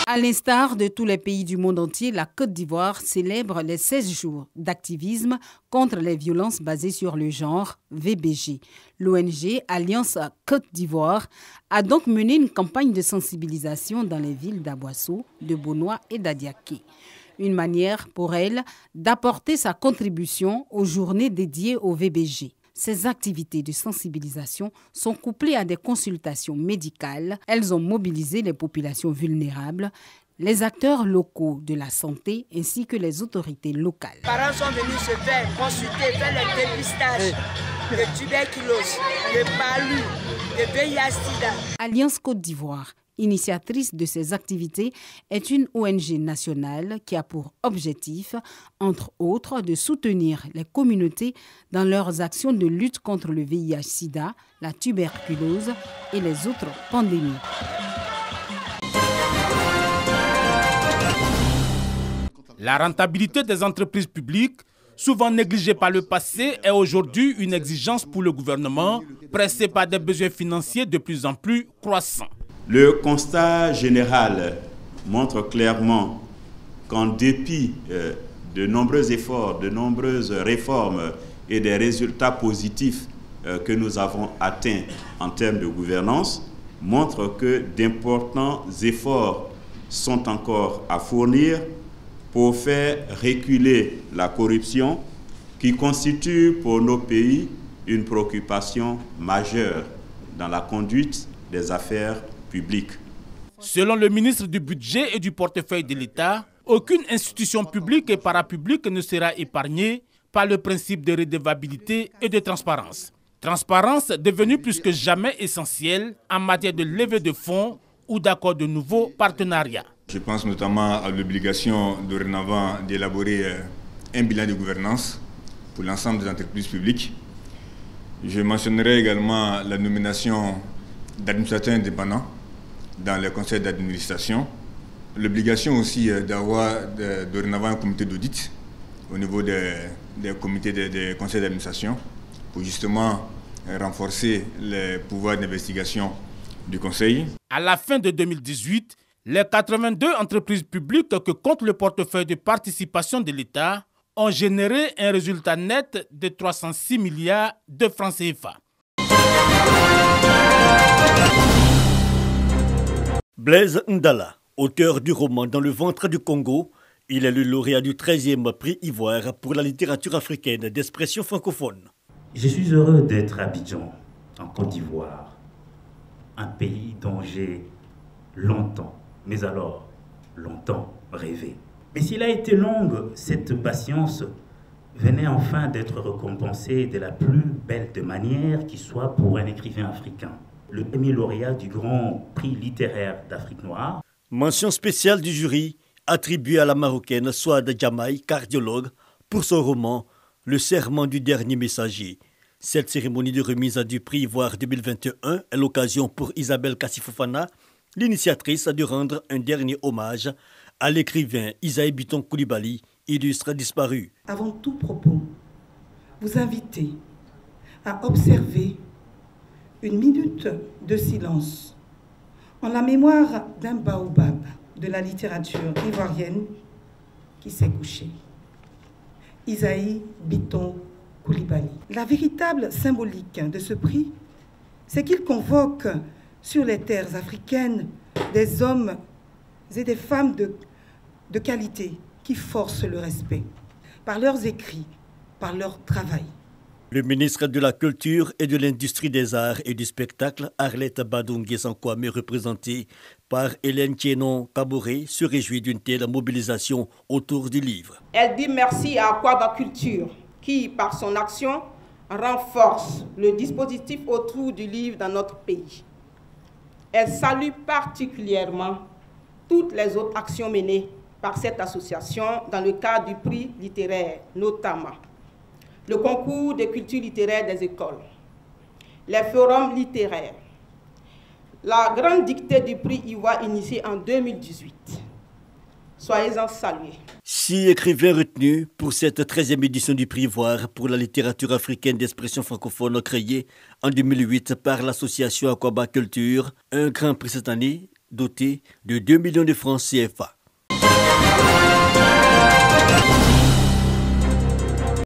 À l'instar de tous les pays du monde entier, la Côte d'Ivoire célèbre les 16 jours d'activisme contre les violences basées sur le genre, VBG. L'ONG Alliance Côte d'Ivoire a donc mené une campagne de sensibilisation dans les villes d'Aboissou, de Bonois et d'Adiaké. Une manière pour elle d'apporter sa contribution aux journées dédiées au VBG. Ces activités de sensibilisation sont couplées à des consultations médicales. Elles ont mobilisé les populations vulnérables, les acteurs locaux de la santé ainsi que les autorités locales. Les parents sont venus se faire consulter, faire le dépistage de tuberculose, de palu, de VIH/SIDA. Alliance Côte d'Ivoire, initiatrice de ces activités, est une ONG nationale qui a pour objectif, entre autres, de soutenir les communautés dans leurs actions de lutte contre le VIH/SIDA, la tuberculose et les autres pandémies. La rentabilité des entreprises publiques, souvent négligée par le passé, est aujourd'hui une exigence pour le gouvernement, pressé par des besoins financiers de plus en plus croissants. Le constat général montre clairement qu'en dépit de nombreux efforts, de nombreuses réformes et des résultats positifs que nous avons atteints en termes de gouvernance, montre que d'importants efforts sont encore à fournir pour faire reculer la corruption qui constitue pour nos pays une préoccupation majeure dans la conduite des affaires publiques. Selon le ministre du Budget et du portefeuille de l'État, aucune institution publique et parapublique ne sera épargnée par le principe de redevabilité et de transparence. Transparence devenue plus que jamais essentielle en matière de levée de fonds ou d'accord de nouveaux partenariats. Je pense notamment à l'obligation dorénavant d'élaborer un bilan de gouvernance pour l'ensemble des entreprises publiques. Je mentionnerai également la nomination d'administrateurs indépendants dans les conseils d'administration. L'obligation aussi d'avoir dorénavant un comité d'audit au niveau des comités des conseils d'administration pour justement renforcer les pouvoirs d'investigation du conseil. À la fin de 2018, les 82 entreprises publiques que compte le portefeuille de participation de l'État ont généré un résultat net de 306 milliards de francs CFA. Blaise Ndala, auteur du roman Dans le ventre du Congo, il est le lauréat du 13e prix Ivoire pour la littérature africaine d'expression francophone. Je suis heureux d'être à Abidjan, en Côte d'Ivoire, un pays dont j'ai longtemps, mais alors longtemps rêvé. Mais s'il a été longue, cette patience venait enfin d'être récompensée de la plus belle de manière qui soit pour un écrivain africain. Le premier lauréat du Grand Prix littéraire d'Afrique noire. Mention spéciale du jury attribuée à la Marocaine Souad Djamaï, cardiologue, pour son roman Le serment du dernier messager. Cette cérémonie de remise du prix Ivoire 2021 est l'occasion pour Isabelle Kassi-Fofana, l'initiatrice, de rendre un dernier hommage à l'écrivain Isaïe Biton Koulibaly, illustre disparu. Avant tout propos, vous invitez à observer une minute de silence en la mémoire d'un baobab de la littérature ivoirienne qui s'est couché. Isaïe Biton Koulibaly. La véritable symbolique de ce prix, c'est qu'il convoque sur les terres africaines des hommes et des femmes de qualité qui forcent le respect par leurs écrits, par leur travail. Le ministre de la Culture et de l'Industrie des Arts et du Spectacle, Arlette Badungé-Sankwame, représentée par Hélène Tienon Kaboré, se réjouit d'une telle mobilisation autour du livre. Elle dit merci à Aquaba Culture qui, par son action, renforce le dispositif autour du livre dans notre pays. Elle salue particulièrement toutes les autres actions menées par cette association dans le cadre du prix littéraire, notamment le concours de culture littéraire des écoles, les forums littéraires, la grande dictée du prix Ivoire initiée en 2018. Soyez-en salués. 6 écrivains retenus pour cette 13e édition du prix Ivoire pour la littérature africaine d'expression francophone créée en 2008 par l'association Aquaba Culture. Un grand prix cette année doté de 2 millions de francs CFA.